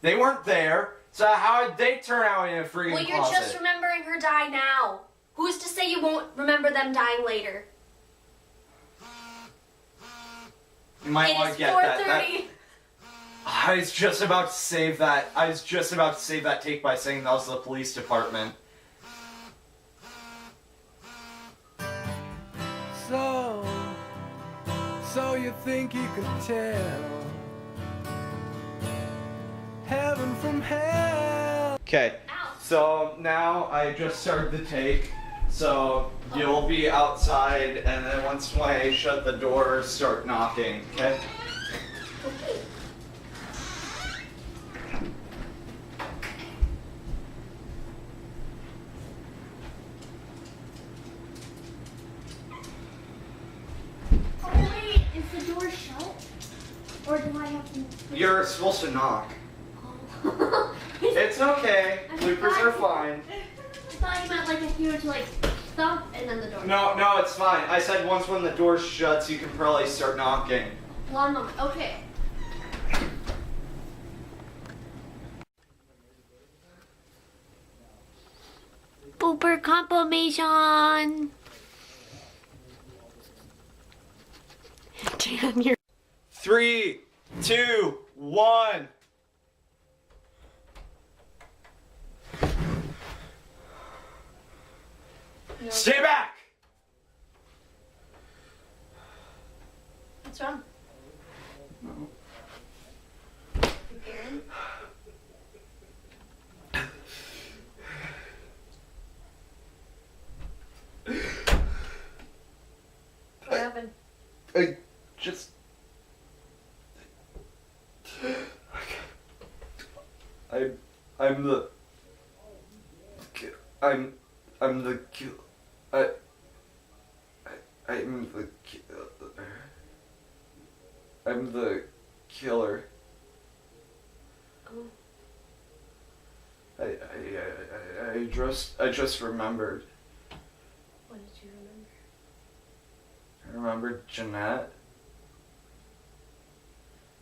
They weren't there, so how did they turn out in a freaking Well, you're closet? just remembering her die now. Who's to say you won't remember them dying later? You might want to get that. I was just about to save that. I was just about to save that take by saying that was the police department. So you think you could tell heaven from hell? Okay, so now I just started the take. So you'll be outside, and then once I shut the door, start knocking. Okay. Okay. Oh wait, is the door shut? Or do I have to? You're supposed to knock. Oh. It's okay. Bloopers are fine. I thought you meant like if you were to like thump and then the door. No, it's fine. I said once when the door shuts, you can probably start knocking. One moment. Okay. Booper confirmation. Damn, you're. 3, 2, 1. Stay back! What's wrong? No. Again? What happened? I just... I'm the... I'm the I'm the killer. Oh. I just remembered. What did you remember? I remembered Jeanette.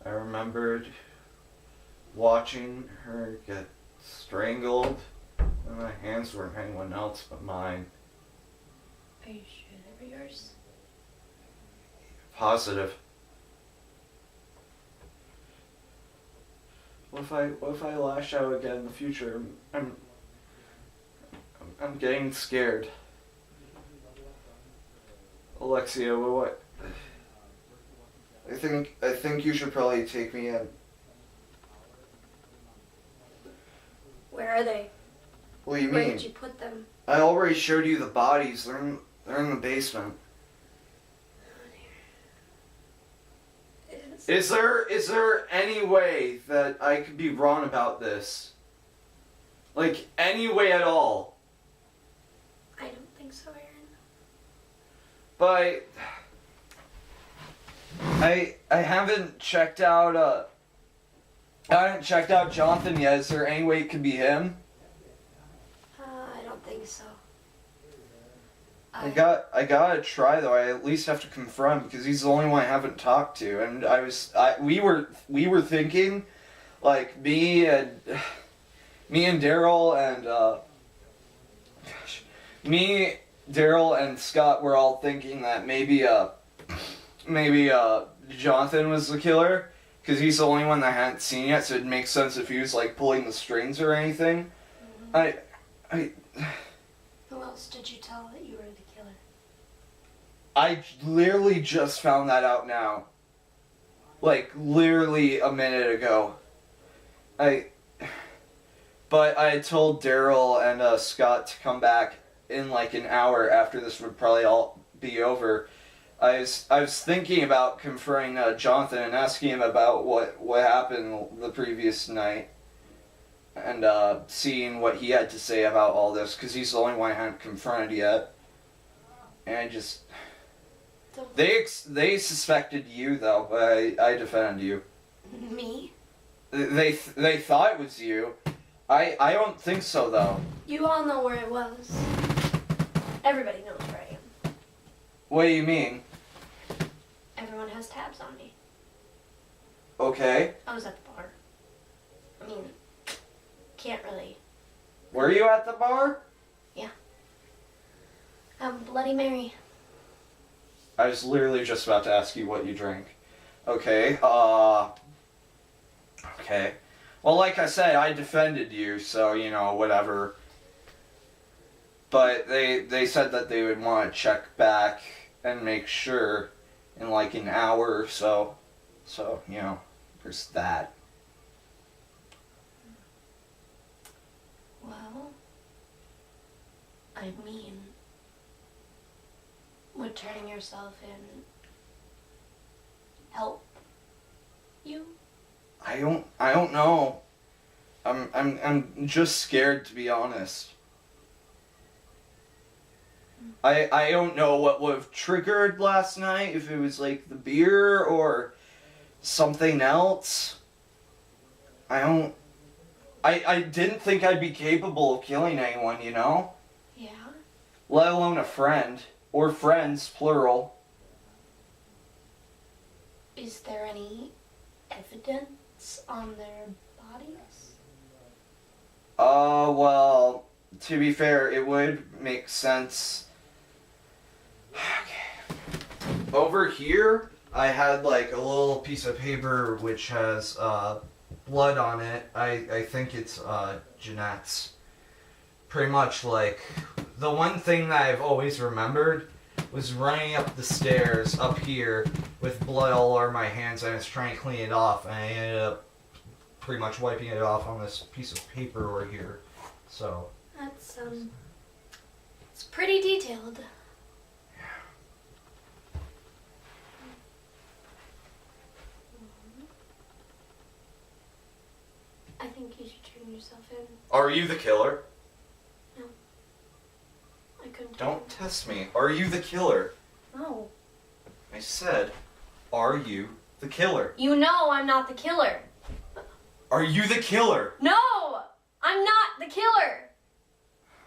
I remembered watching her get strangled, and my hands weren't anyone else but mine. Are you sure they were yours? Positive. What if I lash out again in the future? I'm getting scared. Alexia, what? I think you should probably take me in. Where are they? What do you Where mean? did you put them? I already showed you the bodies. They're in the basement. Is there any way that I could be wrong about this? Like, any way at all? I don't think so, Aaron. But I haven't checked out Jonathan yet. Is there any way it could be him? I don't think so. I gotta try though. I at least have to confront because he's the only one I haven't talked to, and we were thinking, like me and Daryl and Daryl and Scott were all thinking that maybe Jonathan was the killer because he's the only one that I hadn't seen yet, so it makes sense if he was like pulling the strings or anything. Mm-hmm. Who else did you tell that you were the killer? I literally just found that out now. Like, literally a minute ago. But I had told Daryl and Scott to come back in like an hour after this would probably all be over. I was thinking about confronting Jonathan and asking him about what happened the previous night. And seeing what he had to say about all this, because he's the only one I hadn't confronted yet. And I just... They suspected you, though, but I defended you. Me? They thought it was you. I don't think so, though. You all know where I was. Everybody knows where I am. What do you mean? Everyone has tabs on me. Okay. I was at the bar. I mean, can't really. Were you at the bar? Bloody Mary. I was literally just about to ask you what you drink. Okay, okay. Well, like I said, I defended you, so, you know, whatever. But they said that they would want to check back and make sure in like an hour or so. So, you know, there's that. Well, I mean, would turning yourself in help you? I don't know. I'm just scared, to be honest. I don't know what would have triggered last night, if it was like the beer or something else. I didn't think I'd be capable of killing anyone, you know? Yeah. Let alone a friend. Or friends, plural. Is there any evidence on their bodies? Well, to be fair, it would make sense. Okay. Over here, I had like a little piece of paper which has blood on it. I think it's Jeanette's. Pretty much like the one thing that I've always remembered was running up the stairs up here with blood all over my hands, and I was trying to clean it off, and I ended up pretty much wiping it off on this piece of paper over here. So That's it's pretty detailed. I think you should turn yourself in. Are you the killer? I couldn't. Don't test me. Are you the killer? No. I said, are you the killer? You know I'm not the killer. Are you the killer? No! I'm not the killer!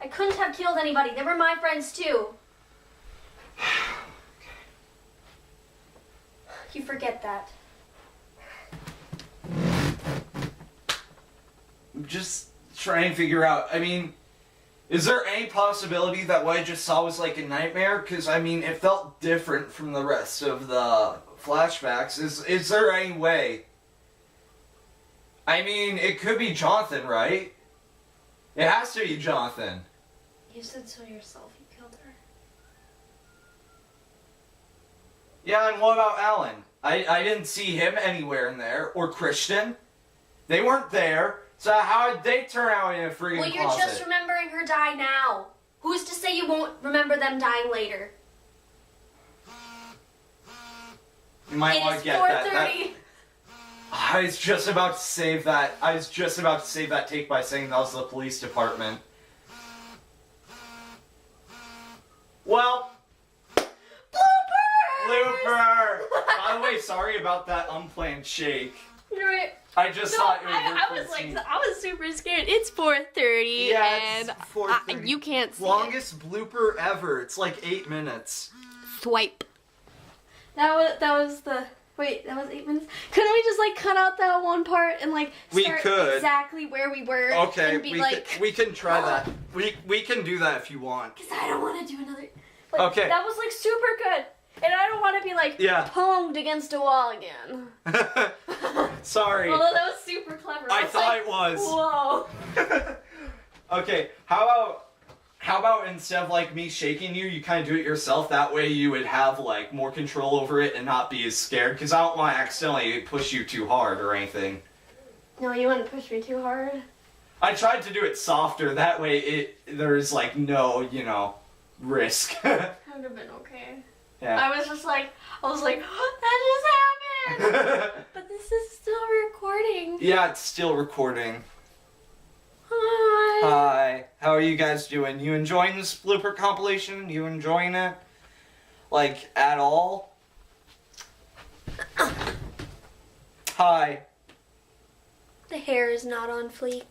I couldn't have killed anybody. They were my friends too. You forget that. I'm just trying to figure out, I mean, is there any possibility that what I just saw was like a nightmare? Because, I mean, it felt different from the rest of the flashbacks. Is there any way? I mean, it could be Jonathan, right? It has to be Jonathan. You said so yourself. You killed her. Yeah, and what about Alan? I didn't see him anywhere in there. Or Christian. They weren't there. So how did they turn out in a freaking Well, you're closet? just remembering her die now. Who's to say you won't remember them dying later? You might want to get that. I was just about to save that. I was just about to save that take by saying that was the police department. Well. Blooper! By the way, sorry about that unplanned shake. You're right. I just thought it would work I for was the like, scene. I was super scared. It's 4:30, Yeah, and it's 4:30. you can't see Longest blooper ever. It's like 8 minutes. it. Swipe. That was the. Wait, that was 8 minutes? Couldn't we just like cut out that one part and like We start could. exactly where we were? Okay, and be like, we can try that. We can do that if you want. because I don't want to do another. Like, Okay. That was like super good, and I don't want to be like Yeah. pwned against a wall again. Sorry. Although that was super clever. I was thought like, it was. Whoa. Okay, how about instead of like me shaking you, you kind of do it yourself. That way you would have like more control over it and not be as scared. Because I don't want to accidentally push you too hard or anything. No, you wouldn't push me too hard. I tried to do it softer. That way there's like no, risk. That would have been okay. Yeah. I was like, that just happened. But this is still recording. Yeah, it's still recording. Hi. Hi. How are you guys doing? You enjoying this blooper compilation? You enjoying it? Like, at all? Hi. The hair is not on fleek.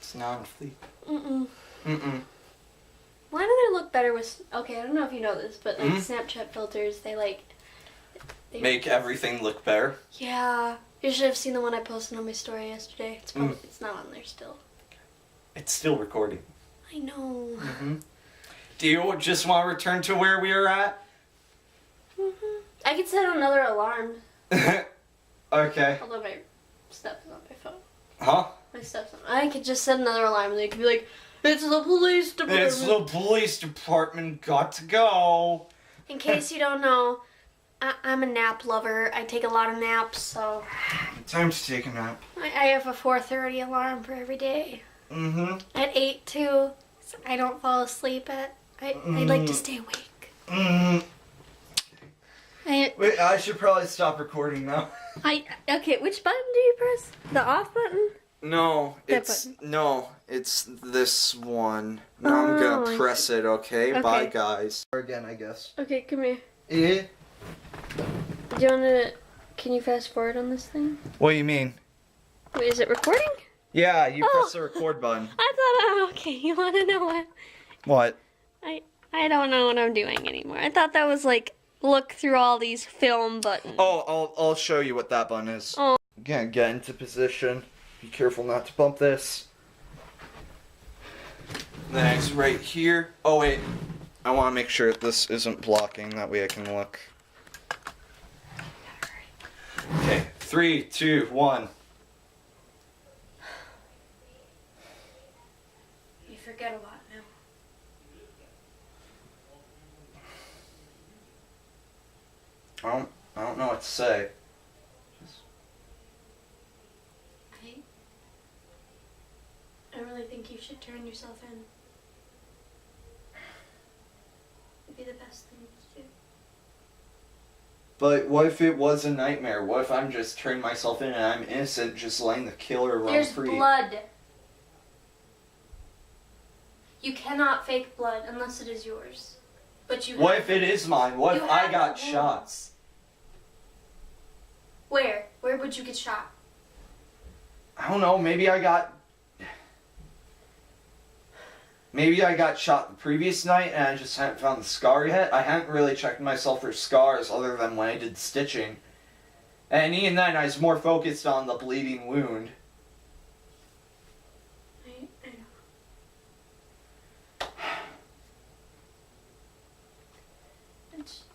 It's not on fleek. Mm-mm. Mm-mm. Why do they look better with... Okay, I don't know if you know this, but like Mhm. Snapchat filters, they Make everything look better. Yeah. You should have seen the one I posted on my story yesterday. It's probably it's not on there still. It's still recording. I know. Do you just want to return to where we were at? I could set another alarm. Okay. Although my stuff is on my phone. Huh? My stuff's on. I could just set another alarm and they could be like, it's the police department. It's the police department. Got to go. In case you don't know, I'm a nap lover. I take a lot of naps, so Time to take a nap. I have a 4:30 alarm for every day. At 8 too, so I don't fall asleep at. I like to stay awake. Wait, I should probably stop recording now. Okay, which button do you press? The off button? No, That it's this one. Now I'm gonna press it, okay? Bye, Okay. guys. Again, I guess. Okay, come here. Yeah? Do you wanna? Can you fast forward on this thing? What do you mean? Wait, is it recording? Yeah, you Oh. press the record button. I thought. Okay, you wanna know what? What? I don't know what I'm doing anymore. I thought that was like look through all these film buttons. Oh, I'll show you what that button is. Oh. Again, get into position. Be careful not to bump this. Then it's right here. Oh wait, I want to make sure this isn't blocking. That way I can look. Okay, 3, 2, 1. You forget a lot now. I don't know what to say. I really think you should turn yourself in. It'd be the best thing to do. But what if it was a nightmare? What if I'm just turning myself in and I'm innocent, just letting the killer run There's free? blood. You cannot fake blood unless it is yours. But you. What have if it is mine? What you if I have got the shot? wounds. Where? Where would you get shot? I don't know. Maybe I got shot the previous night and I just hadn't found the scar yet. I hadn't really checked myself for scars other than when I did stitching. And even then, I was more focused on the bleeding wound.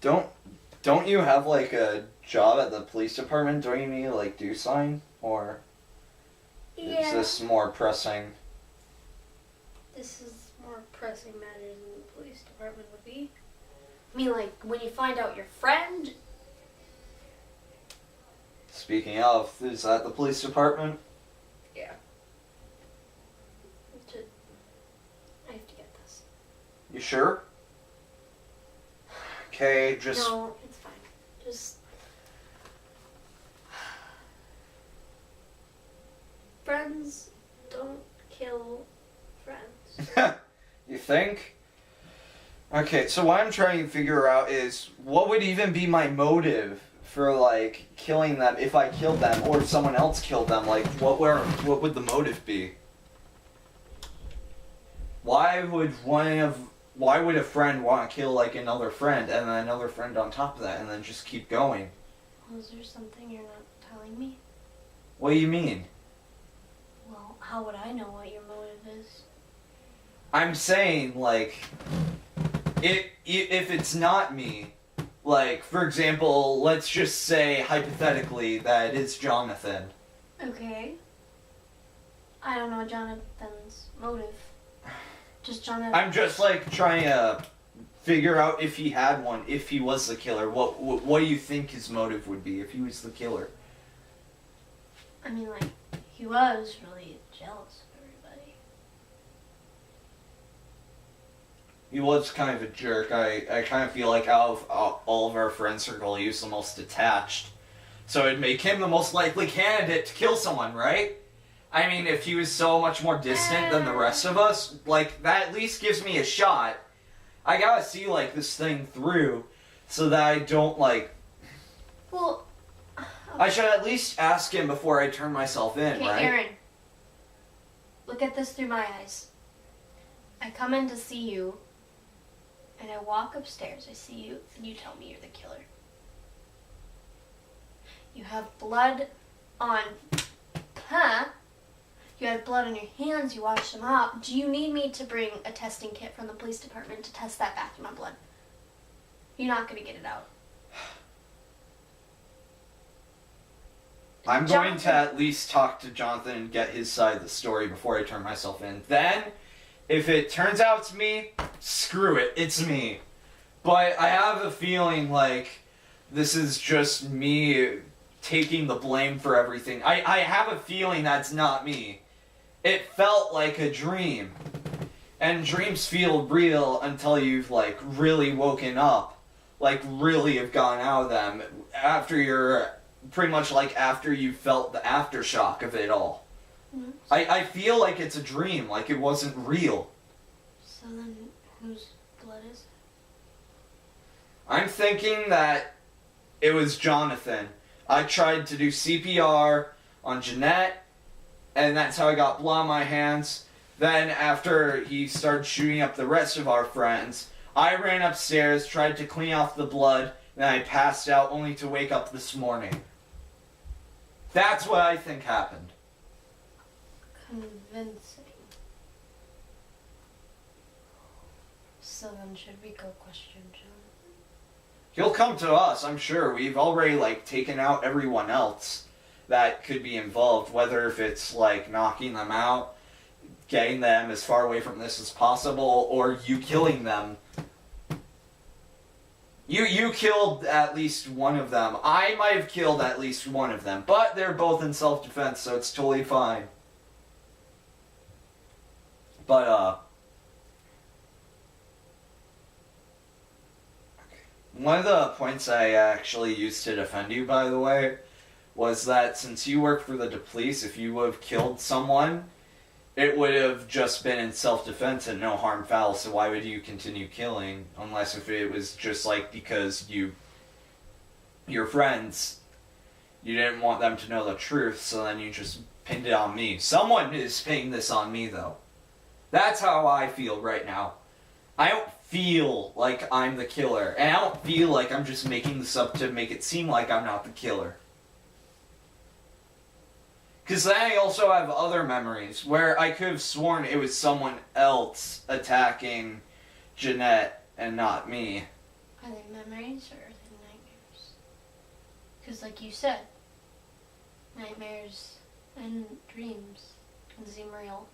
Don't you have like a job at the police department? Don't you need to like do something? Or is this more pressing? This is more pressing matters than the police department would be. I mean, like, when you find out your friend... Speaking of, is that the police department? Yeah. I have to get this. You sure? Okay, just... No, it's fine. Just... Friends don't kill friends. You think? Okay, so what I'm trying to figure out is what would even be my motive for like killing them if I killed them or if someone else killed them? Like what would the motive be? Why would a friend want to kill like another friend and then another friend on top of that and then just keep going? Well, is there something you're not telling me? What do you mean? Well, how would I know what your motive is? I'm saying, like, if it's not me, like, for example, let's just say, hypothetically, that it's Jonathan. Okay. I don't know Jonathan's motive. Just Jonathan. I'm just, like, trying to figure out if he had one, if he was the killer. What do you think his motive would be if he was the killer? I mean, like, he was really jealous of everybody. He was kind of a jerk. I kind of feel like out of all of our friend circle, he was the most detached. So it'd make him the most likely candidate to kill someone, right? I mean, if he was so much more distant than the rest of us, like, that at least gives me a shot. I gotta see, like, this thing through so that I don't, like... Well... I should at least ask him before I turn myself in, Okay, right? Aaron. Look at this through my eyes. I come in to see you, and I walk upstairs. I see you, and you tell me you're the killer. You have blood on, you had blood on your hands, you washed them up. Do you need me to bring a testing kit from the police department to test that bathroom on blood? You're not going to get it out. I'm going to at least talk to Jonathan and get his side of the story before I turn myself in. Then, if it turns out it's me, screw it, it's me. But I have a feeling like this is just me taking the blame for everything. I have a feeling that's not me. It felt like a dream. And dreams feel real until you've, like, really woken up. Like, really have gone out of them. After you're... pretty much like after you felt the aftershock of it all. Mm-hmm. I feel like it's a dream, like it wasn't real. So then, whose blood is it? I'm thinking that it was Jonathan. I tried to do CPR on Jeanette, and that's how I got blood on my hands. Then after he started shooting up the rest of our friends, I ran upstairs, tried to clean off the blood, and I passed out only to wake up this morning. That's what I think happened. Convincing. So then should we go question John? He'll come to us, I'm sure. We've already, like, taken out everyone else that could be involved, whether if it's, like, knocking them out, getting them as far away from this as possible, or you killing them. You killed at least one of them. I might have killed at least one of them, but they're both in self-defense, so it's totally fine. But, one of the points I actually used to defend you, by the way, was that since you work for the police, if you would have killed someone, it would have just been in self-defense and no harm foul, so why would you continue killing? Unless if it was just like because your friends, you didn't want them to know the truth, so then you just pinned it on me. Someone is pinning this on me, though. That's how I feel right now. I don't feel like I'm the killer, and I don't feel like I'm just making this up to make it seem like I'm not the killer. Because then I also have other memories where I could have sworn it was someone else attacking Jeanette and not me. Are they memories or are they nightmares? Because like you said, nightmares and dreams can seem real.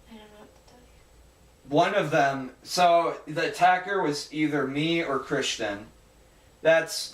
I don't know what to tell you. One of them, so the attacker was either me or Christian. That's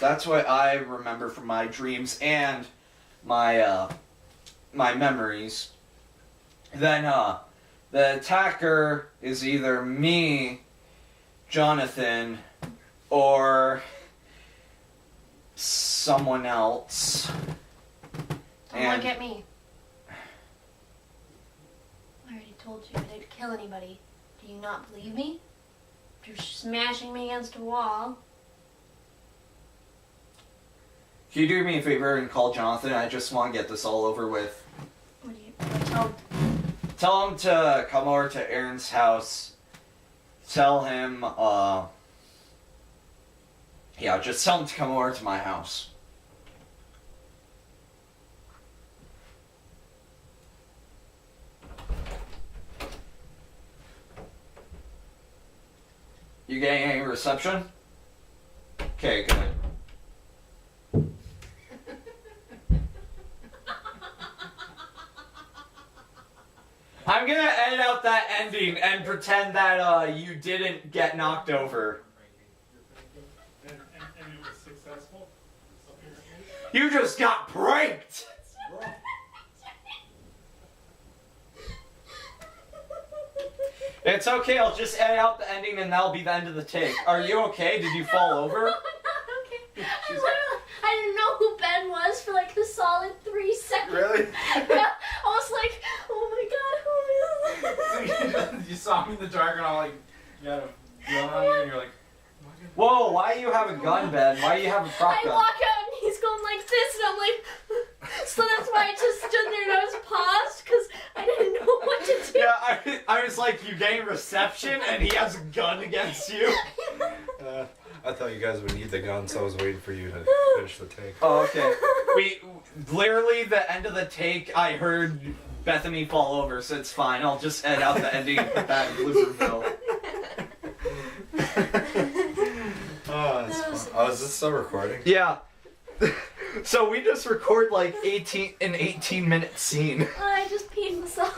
what I remember from my dreams and my my memories. Then the attacker is either me, Jonathan, or someone else. Don't look at me. I already told you I didn't kill anybody. Do you not believe me? You're smashing me against a wall. Can you do me a favor and call Jonathan? I just want to get this all over with. What do you tell? Tell him to come over to Aaron's house. Tell him, yeah, just tell him to come over to my house. You getting any reception? Okay, good. I'm gonna edit out that ending and pretend that you didn't get knocked over. And it was successful? You just got pranked! It's okay, I'll just edit out the ending and that'll be the end of the take. Are you okay? Did you fall over? Okay. I didn't know who Ben was for like the solid 3 seconds. Really? I was like, oh my god, who is this? You saw me in the dark and I'm like, you had a gun on you and you're like, Whoa, why do you have a gun, Ben? Why do you have a prop I gun? walk out and he's going like this and I'm like, so that's why I just stood there and I was paused because I didn't know what to do. Yeah, I was like, you getting reception and he has a gun against you? I thought you guys would need the gun, so I was waiting for you to finish the take. Oh, okay. We literally the end of the take. I heard Bethany fall over, so it's fine. I'll just edit out the ending and put that in Blooperville. Oh, that's fun. Oh, is this still recording? Yeah. So we just record like an 18-minute scene. I just peed myself.